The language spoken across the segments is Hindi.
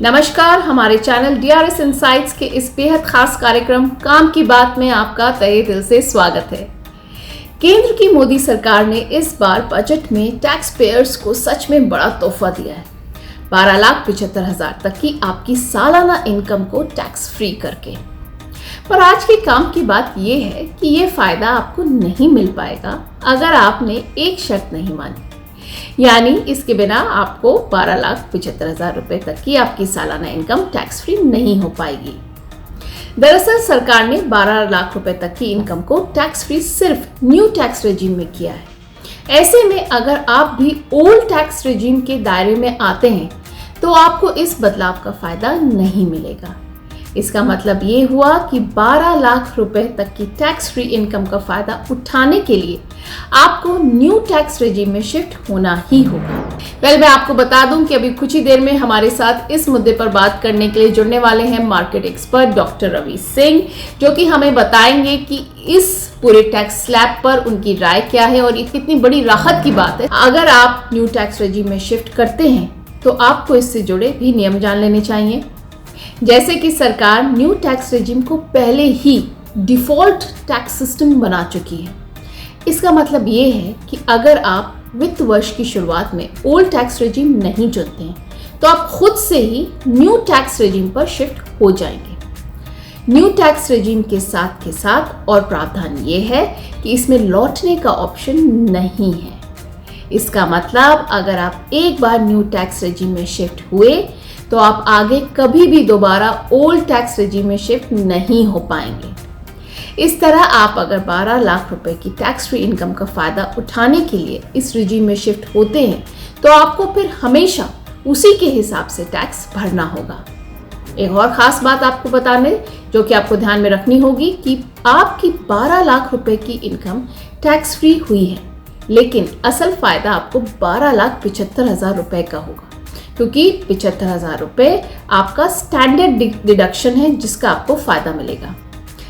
नमस्कार, हमारे चैनल DRS इनसाइट्स के इस बेहद खास कार्यक्रम काम की बात में आपका तहे दिल से स्वागत है। केंद्र की मोदी सरकार ने इस बार बजट में टैक्स पेयर्स को सच में बड़ा तोहफा दिया है। 12,75,000 तक की आपकी सालाना इनकम को टैक्स फ्री करके। पर आज के काम की बात यह है कि ये फायदा आपको नहीं मिल पाएगा अगर आपने एक शर्त नहीं मानी, यानी इसके बिना आपको 12,75,000 रुपए तक की आपकी सालाना इनकम टैक्स फ्री नहीं हो पाएगी। दरअसल सरकार ने 12 लाख रुपए तक की इनकम को टैक्स फ्री सिर्फ न्यू टैक्स रेजिम में किया है। ऐसे में अगर आप भी ओल्ड टैक्स रेजिम के दायरे में आते हैं तो आपको इस बदलाव का फायदा नहीं मिलेगा। इसका मतलब ये हुआ कि 12 लाख रुपए तक की टैक्स फ्री इनकम का फायदा उठाने के लिए आपको न्यू टैक्स रेजिम में शिफ्ट होना ही होगा। मैं आपको बता दूं कि अभी कुछ ही देर में हमारे साथ इस मुद्दे पर बात करने के लिए जुड़ने वाले हैं market expert doctor Ravi Singh, जो कि हमें बताएंगे कि इस पूरे टैक्स स्लैब पर उनकी राय क्या है और ये कितनी बड़ी राहत की बात है। अगर आप न्यू टैक्स रेजिम में शिफ्ट करते हैं तो आपको इससे जुड़े भी नियम जान लेने चाहिए। जैसे कि सरकार न्यू टैक्स रेजिम को पहले ही डिफॉल्ट टैक्स सिस्टम बना चुकी है। इसका मतलब ये है कि अगर आप वित्त वर्ष की शुरुआत में ओल्ड टैक्स रेजिम नहीं चुनते हैं तो आप खुद से ही न्यू टैक्स रेजिम पर शिफ्ट हो जाएंगे। न्यू टैक्स रेजिम के साथ और प्रावधान ये है कि इसमें लौटने का ऑप्शन नहीं है। इसका मतलब अगर आप एक बार न्यू टैक्स रेजिम में शिफ्ट हुए तो आप आगे कभी भी दोबारा ओल्ड टैक्स रेजिम में शिफ्ट नहीं हो पाएंगे। इस तरह आप अगर 12 लाख रुपए की टैक्स फ्री इनकम का फायदा उठाने के लिए इस रेजिम में शिफ्ट होते हैं तो आपको फिर हमेशा उसी के हिसाब से टैक्स भरना होगा। एक और खास बात आपको बताने जो कि आपको ध्यान में रखनी होगी कि आपकी 12 लाख रुपए की इनकम टैक्स फ्री हुई है, लेकिन असल फायदा आपको 12,75,000 रुपए का होगा, क्योंकि 75,000 रुपए आपका स्टैंडर्ड डिडक्शन है जिसका आपको फायदा मिलेगा।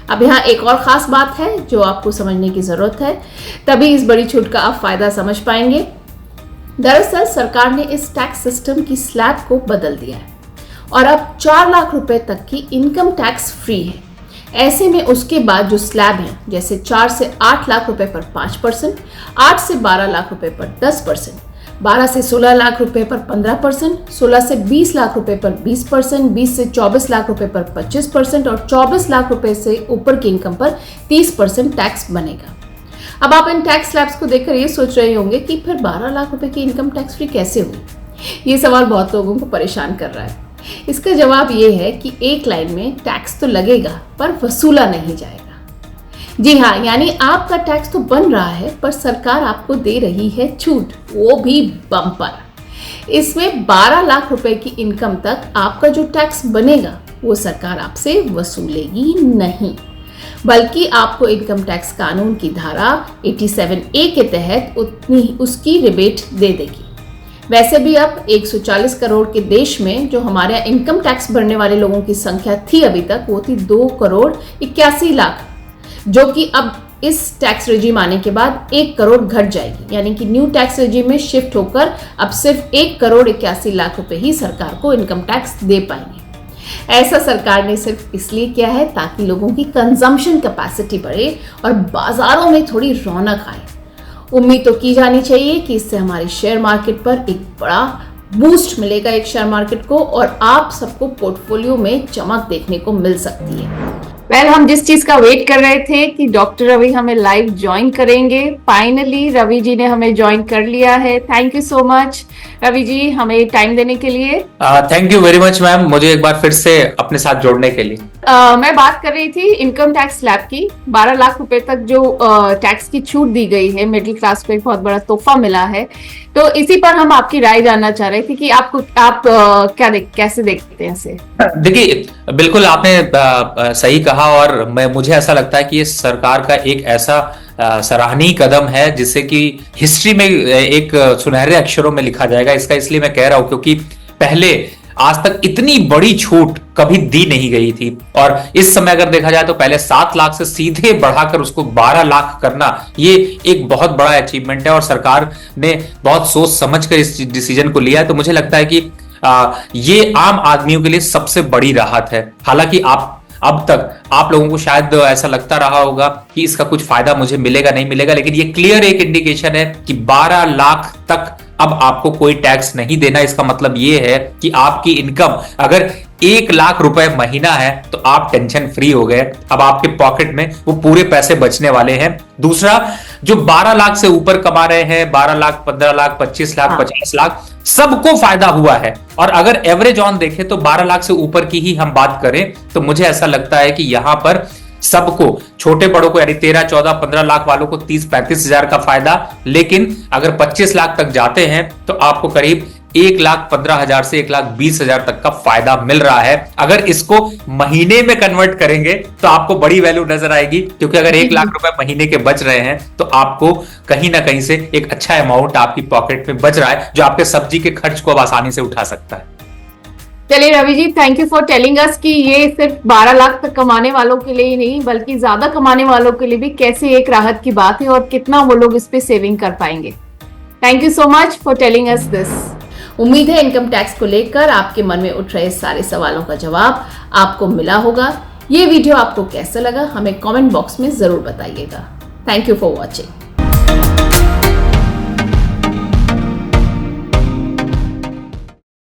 अब यहाँ एक और खास बात है जो आपको समझने की जरूरत है, तभी इस बड़ी छूट का आप फायदा समझ पाएंगे। दरअसल सरकार ने इस टैक्स सिस्टम की स्लैब को बदल दिया है और अब 4 लाख रुपए तक की इनकम टैक्स फ्री है। ऐसे में उसके बाद जो स्लैब है, जैसे 4 से 8 लाख रुपए पर 5%, 8 से 12 लाख रुपए पर 10%, 12 से 16 लाख रुपए पर 15%, 16 से 20 लाख रुपए पर 20%, 20 से 24 लाख रुपए पर 25% और 24 लाख रुपए से ऊपर की इनकम पर 30% टैक्स बनेगा। अब आप इन टैक्स स्लैब्स को देखकर ये सोच रहे होंगे कि फिर 12 लाख रुपए की इनकम टैक्स फ्री कैसे हुई। ये सवाल बहुत लोगों को परेशान कर रहा है। इसका जवाब ये है कि एक लाइन में टैक्स तो लगेगा पर वसूला नहीं जाएगा। जी हाँ, यानी आपका टैक्स तो बन रहा है पर सरकार आपको दे रही है छूट, वो भी बम्पर। इसमें 12 लाख रुपए की इनकम तक आपका जो टैक्स बनेगा वो सरकार आपसे वसूलेगी नहीं, बल्कि आपको इनकम टैक्स कानून की धारा 87A के तहत उसकी रिबेट दे देगी। वैसे भी अब 140 करोड़ के देश में जो हमारे यहाँ इनकम टैक्स भरने वाले लोगों की संख्या थी अभी तक, वो थी 2,81,00,000, जो कि अब इस टैक्स रेजिम आने के बाद 1 करोड़ घट जाएगी। यानी कि न्यू टैक्स रेजिम में शिफ्ट होकर अब सिर्फ 1,81,00,000 रुपए ही सरकार को इनकम टैक्स दे पाएंगे। ऐसा सरकार ने सिर्फ इसलिए किया है ताकि लोगों की कंजम्पशन कैपेसिटी बढ़े और बाजारों में थोड़ी रौनक आए। उम्मीद तो की जानी चाहिए कि इससे हमारे शेयर मार्केट पर एक बड़ा बूस्ट मिलेगा, एक शेयर मार्केट को, और आप सबको पोर्टफोलियो में चमक देखने को मिल सकती है। हम जिस चीज का वेट कर रहे थे कि डॉक्टर रवि हमें लाइव ज्वाइन करेंगे, फाइनली रवि जी ने हमें ज्वाइन कर लिया है। Thank you so much Ravi ji, हमें टाइम देने के लिए। Thank you very much ma'am, मुझे एक बार फिर से अपने साथ जोड़ने के लिए। मैं बात कर रही थी इनकम टैक्स स्लैब की। 12 लाख रुपए तक जो टैक्स की छूट दी गई है, मिडिल क्लास को एक बहुत बड़ा तोहफा मिला है, तो इसी पर हम आपकी राय जानना चाह रहे थे कि आप कैसे देखते हैं इसे। देखिए, बिल्कुल आपने सही कहा और मुझे ऐसा लगता है कि ये सरकार का एक ऐसा सराहनीय कदम है जिससे कि हिस्ट्री में एक सुनहरे अक्षरों में लिखा जाएगा। इसका इसलिए मैं कह रहा हूं क्योंकि पहले आज तक इतनी बड़ी छूट कभी दी नहीं गई थी, और इस समय अगर देखा जाए तो पहले 7 लाख से सीधे बढ़ाकर उसको 12 लाख करना, ये एक बहुत बड़ा अचीवमेंट है और सरकार ने बहुत सोच समझ कर इस डिसीजन को लिया है। तो मुझे लगता है कि ये आम आदमियों के लिए सबसे बड़ी राहत है। हालांकि अब तक आप लोगों को शायद ऐसा लगता रहा होगा कि इसका कुछ फायदा मुझे मिलेगा नहीं मिलेगा, लेकिन ये क्लियर एक इंडिकेशन है कि 12 लाख तक अब आपको कोई टैक्स नहीं देना। इसका मतलब ये है कि आपकी इनकम अगर 1 लाख रुपए महीना है तो आप टेंशन फ्री हो गए। अब आपके पॉकेट में वो पूरे पैसे बचने वाले हैं। दूसरा, जो 12 लाख से ऊपर कमा रहे हैं, 12 लाख, 15 लाख, 25 लाख, 50 लाख, सबको फायदा हुआ है। और अगर एवरेज ऑन देखें तो 12 लाख से ऊपर की ही हम बात करें तो मुझे ऐसा लगता है कि यहां पर सबको, छोटे बड़ों को यानी 13, 14, 15 लाख वालों को 30-35 हजार का फायदा, लेकिन अगर 25 लाख तक जाते हैं तो आपको करीब 1,15,000 से 1,20,000 तक का फायदा मिल रहा है। अगर इसको महीने में कन्वर्ट करेंगे तो आपको बड़ी वैल्यू नजर आएगी, क्योंकि अगर 1 लाख रुपए महीने के बच रहे हैं तो आपको कहीं ना कहीं से एक अच्छा अमाउंट आपकी पॉकेट में बच रहा है, जो आपके सब्जी के खर्च को अब आसानी से उठा सकता है। चलिए Ravi ji, thank you for telling us कि ये सिर्फ 12 लाख तक कमाने वालों के लिए ही नहीं बल्कि ज्यादा कमाने वालों के लिए भी कैसे एक राहत की बात है और कितना वो लोग इस पे सेविंग कर पाएंगे। Thank you so much for telling us this. उम्मीद है इनकम टैक्स को लेकर आपके मन में उठ रहे सारे सवालों का जवाब आपको मिला होगा। ये वीडियो आपको कैसा लगा हमें कमेंट बॉक्स में जरूर बताइएगा। Thank you for watching.